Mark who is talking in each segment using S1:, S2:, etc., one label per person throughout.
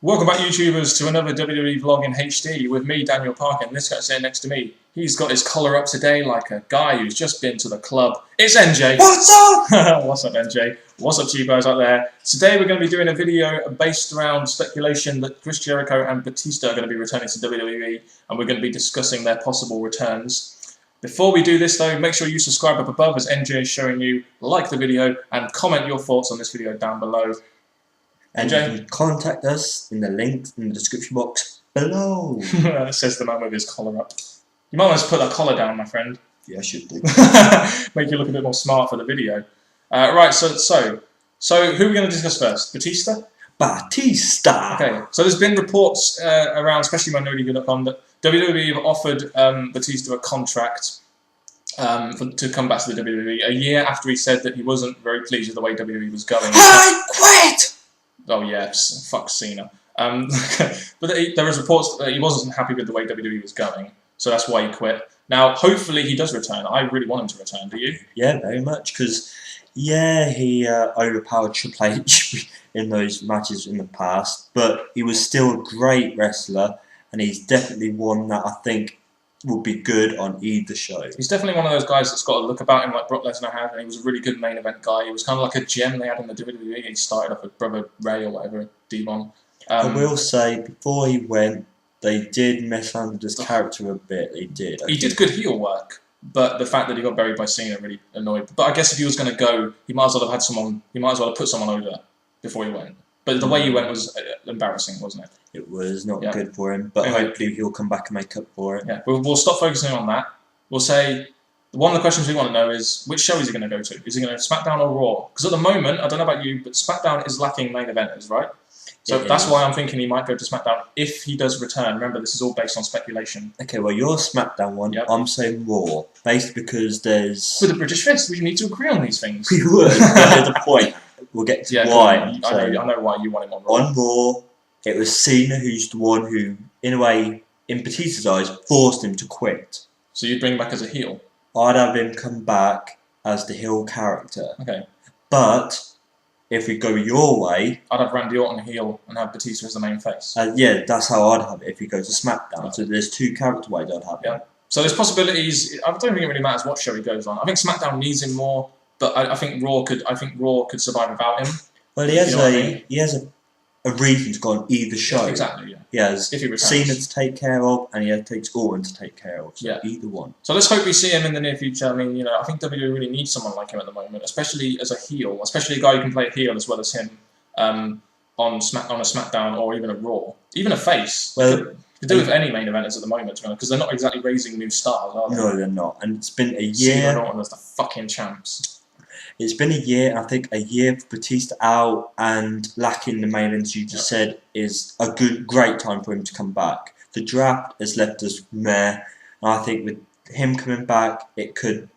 S1: Welcome back, YouTubers, to another WWE vlog in HD with me, Daniel Parker, and this guy sitting next to me. He's got his collar up today like a guy who's just been to the club. It's NJ!
S2: What's up?
S1: What's up, NJ? What's up to you guys out there? Today we're going to be doing a video based around speculation that Chris Jericho and Batista are going to be returning to WWE, and we're going to be discussing their possible returns. Before we do this though, make sure you subscribe up above as NJ is showing you, like the video, and comment your thoughts on this video down below.
S2: And you can contact us in the links in the description box below.
S1: Says the man with his collar up. You might want to put that collar down, my friend.
S2: Yeah, I should do.
S1: Make you look a bit more smart for the video. Right, so who are we going to discuss first? Batista?
S2: Batista!
S1: Okay, so there's been reports around, especially MinorityView.com, that WWE have offered Batista a contract to come back to the WWE a year after he said that he wasn't very pleased with the way WWE was going.
S2: I quit!
S1: Oh yes, fuck Cena. But there was reports that he wasn't happy with the way WWE was going, so that's why he quit. Now, hopefully he does return. I really want him to return, do you?
S2: Yeah, very much, because, yeah, he overpowered Triple H in those matches in the past, but he was still a great wrestler, and he's definitely one that I think will be good on either show.
S1: He's definitely one of those guys that's got a look about him like Brock Lesnar had, and he was a really good main event guy. He was kind of like a gem they had in the WWE. He started off with Brother Ray or whatever, Devon.
S2: I will say, before he went, they did mess around with his character a bit. They did.
S1: He did good heel work, but the fact that he got buried by Cena really annoyed. But I guess if he was going to go, he might as well have had someone. He might as well have put someone over before he went. But the way he went was embarrassing, wasn't it?
S2: It was not good for him, but anyway, hopefully he'll come back and make up for it.
S1: Yeah, we'll stop focusing on that. We'll say, one of the questions we want to know is, which show is he going to go to? Is he going to SmackDown or Raw? Because at the moment, I don't know about you, but SmackDown is lacking main eventers, right? So that's why I'm thinking he might go to SmackDown if he does return. Remember, this is all based on speculation.
S2: Okay, well, your SmackDown one, I'm saying Raw, based because there's...
S1: With the British Fist, we need to agree on these things.
S2: We would, but there's a point. We'll get to why.
S1: I know why you want him on Raw.
S2: On Raw, it was Cena who's the one who, in a way, in Batista's eyes, forced him to quit.
S1: So you'd bring him back as a heel?
S2: I'd have him come back as the heel character.
S1: Okay.
S2: But if we go your way,
S1: I'd have Randy Orton heel and have Batista as the main face.
S2: Yeah, that's how I'd have it if we go to SmackDown. Right. So there's two character ways I'd have it.
S1: So there's possibilities. I don't think it really matters what show he goes on. I think SmackDown needs him more, but I think Raw could survive without him.
S2: Well, he has a reason to go on either show.
S1: Exactly. Yeah.
S2: He has Cena to take care of, and he takes Orton to take care of. So either one.
S1: So let's hope we see him in the near future. I mean, I think WWE really needs someone like him at the moment, especially as a heel, especially a guy who can play a heel as well as him on a SmackDown or even a Raw, even a face.
S2: Well,
S1: could do with any main eventers at the moment, because they're not exactly raising new stars, are they?
S2: No, they're not. And it's been a year.
S1: Cena and Orton as the fucking champs.
S2: It's been a year, and I think a year for Batista out and lacking the main events you just said is a great time for him to come back. The draft has left us meh, and I think with him coming back, it could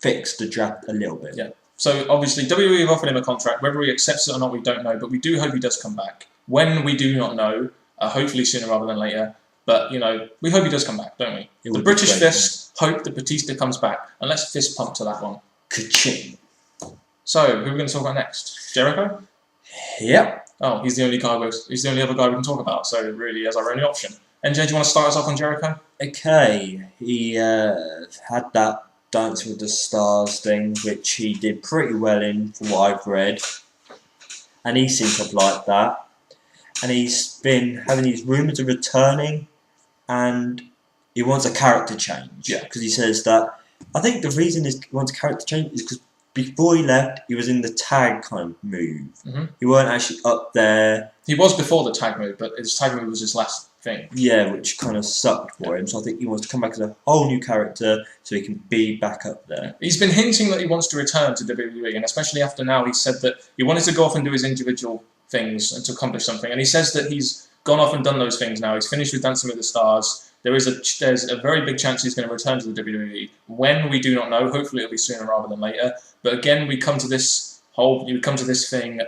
S2: fix the draft a little bit.
S1: Yeah. So obviously, WWE have offered him a contract. Whether he accepts it or not, we don't know, but we do hope he does come back. When, we do not know. Hopefully sooner rather than later. But, we hope he does come back, don't we? The British Fist hope that Batista comes back, and let's fist pump to that one.
S2: Ka-ching.
S1: So, who are we going to talk about next? Jericho?
S2: Yep.
S1: Oh, he's the only other guy we can talk about, so really he has our only option. NJ, do you want to start us off on Jericho?
S2: Okay, he had that Dance with the Stars thing, which he did pretty well in, from what I've read. And he seems to have liked that. And he's been having these rumours of returning, and he wants a character change.
S1: Yeah.
S2: Because he says that, I think the reason he wants a character change is because before he left, he was in the tag kind of move. He weren't actually up there.
S1: He was before the tag move, but his tag move was his last thing.
S2: Yeah, which kind of sucked for him. So I think he wants to come back as a whole new character so he can be back up there.
S1: He's been hinting that he wants to return to WWE, and especially after now, he said that he wanted to go off and do his individual things and to accomplish something. And he says that he's gone off and done those things now. He's finished with Dancing with the Stars. There's a very big chance he's going to return to the WWE. When, we do not know. Hopefully it'll be sooner rather than later. But again, we come to this thing,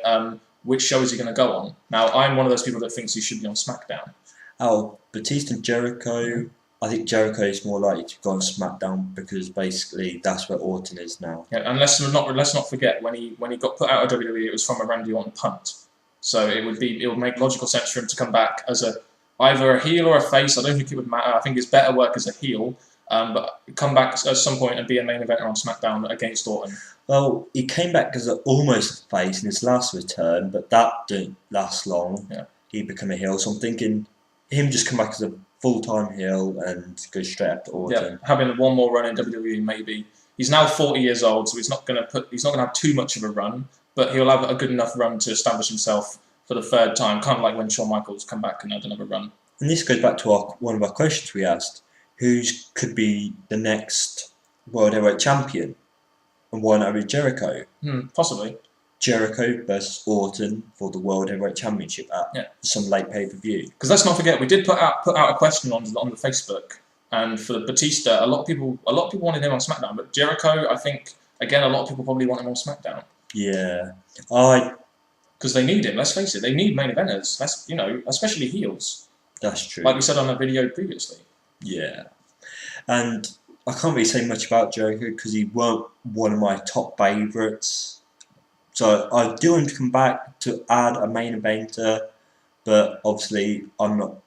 S1: which show is he going to go on? Now, I'm one of those people that thinks he should be on SmackDown.
S2: Oh, Batista and Jericho. I think Jericho is more likely to go on SmackDown because basically that's where Orton is now.
S1: Yeah, and let's not forget when he got put out of WWE, it was from a Randy Orton punt. So it would make logical sense for him to come back as either a heel or a face. I don't think it would matter. I think it's better work as a heel, but come back at some point and be a main eventer on SmackDown against Orton.
S2: Well, he came back as almost a face in his last return, but that didn't last long.
S1: Yeah.
S2: He became a heel, so I'm thinking him just come back as a full-time heel and go straight up to Orton.
S1: Yeah, having one more run in WWE maybe. He's now 40 years old, so he's not going to have too much of a run, but he'll have a good enough run to establish himself for the third time, kind of like when Shawn Michaels come back and had another run.
S2: And this goes back to one of our questions we asked: who could be the next World Heavyweight Champion? And why not with Jericho?
S1: Possibly.
S2: Jericho versus Orton for the World Heavyweight Championship at some late pay-per-view.
S1: Because let's not forget, we did put out a question on the Facebook, and for Batista, a lot of people wanted him on SmackDown, but Jericho, I think, again, a lot of people probably want him on SmackDown.
S2: Yeah,
S1: because they need him. Let's face it, they need main eventers. Especially heels.
S2: That's true.
S1: Like we said on a video previously.
S2: Yeah, and I can't really say much about Jericho because he weren't one of my top favourites. So I do want him to come back to add a main eventer, but obviously I'm not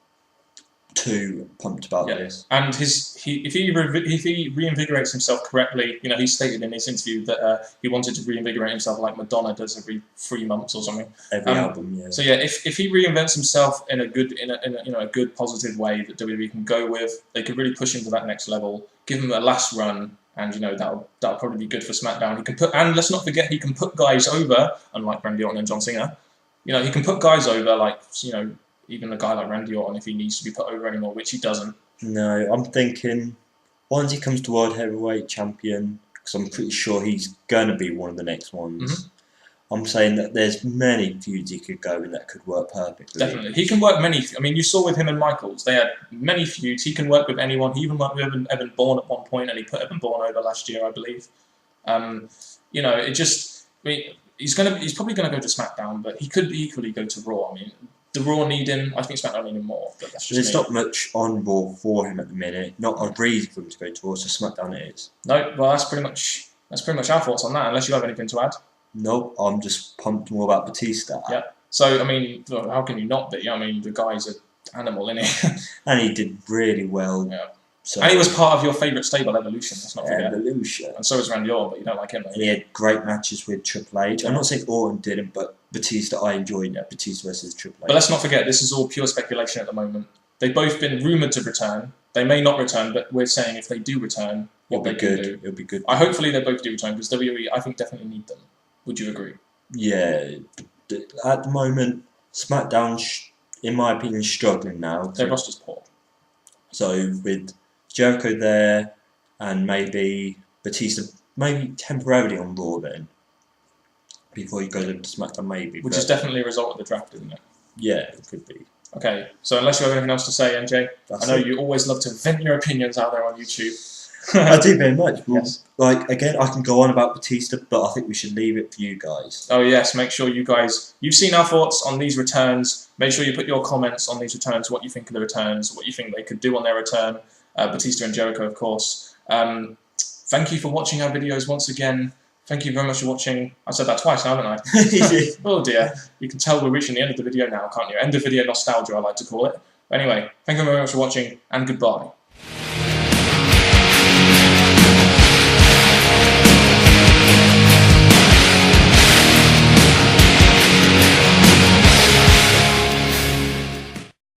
S2: too pumped about this.
S1: And if he reinvigorates himself correctly, he stated in his interview that he wanted to reinvigorate himself like Madonna does every 3 months or something.
S2: Every album, yeah.
S1: So yeah, if he reinvents himself in a good positive way that WWE can go with, they could really push him to that next level. Give him a last run, and that'll probably be good for SmackDown. And let's not forget, he can put guys over, unlike Randy Orton and John Cena. He can put guys over like even a guy like Randy Orton if he needs to be put over anymore, which he doesn't.
S2: No, I'm thinking once he comes to World Heavyweight Champion, because I'm pretty sure he's going to be one of the next ones. I'm saying that there's many feuds he could go in that could work perfectly.
S1: Definitely. He can work many... I mean, you saw with him and Michaels, they had many feuds. He can work with anyone. He even worked with Evan Bourne at one point, and he put Evan Bourne over last year, I believe. It just... I mean, he's probably going to go to SmackDown, but he could equally go to Raw. I mean, the Raw need him. I think SmackDown need him more, but that's just
S2: There's not much on Raw for him at the minute. Not a reason for him to go to Raw, so SmackDown it is.
S1: No, well, that's pretty much our thoughts on that, unless you have anything to add.
S2: Nope, I'm just pumped more about Batista.
S1: Yeah. So, I mean, how can you not be? I mean, the guy's an animal, isn't he?
S2: And he did really well.
S1: Yeah.
S2: So,
S1: and he was part of your favourite stable, Evolution, let's not forget.
S2: Evolution.
S1: And so was Randy Orton, but you don't like him, though.
S2: And he had great matches with Triple H. I'm not saying Orton didn't, but Batista, I enjoyed Batista versus Triple H.
S1: But let's not forget, this is all pure speculation at the moment. They've both been rumoured to return. They may not return, but we're saying if they do return, what they can do.
S2: It'll be good.
S1: Hopefully they both do return, because WWE, I think, definitely need them. Would you agree?
S2: Yeah. At the moment, SmackDown, in my opinion, is struggling now.
S1: Their roster's poor.
S2: So with Jericho there, and maybe Batista, maybe temporarily on Raw then, before he goes over to SmackDown, maybe.
S1: Which is definitely a result of the draft, isn't it?
S2: Yeah, it could be.
S1: Okay, so unless you have anything else to say, MJ, I know you always love to vent your opinions out there on YouTube.
S2: I do very much. Well,
S1: yes.
S2: Again, I can go on about Batista, but I think we should leave it for you guys.
S1: Oh yes, make sure you guys, you've seen our thoughts on these returns. Make sure you put your comments on these returns, what you think of the returns, what you think they could do on their return. Batista and Jericho, of course. Thank you for watching our videos once again. Thank you very much for watching. I said that twice now, haven't I? Oh dear. You can tell we're reaching the end of the video now, can't you? End of video nostalgia, I like to call it. But anyway, thank you very much for watching, and goodbye.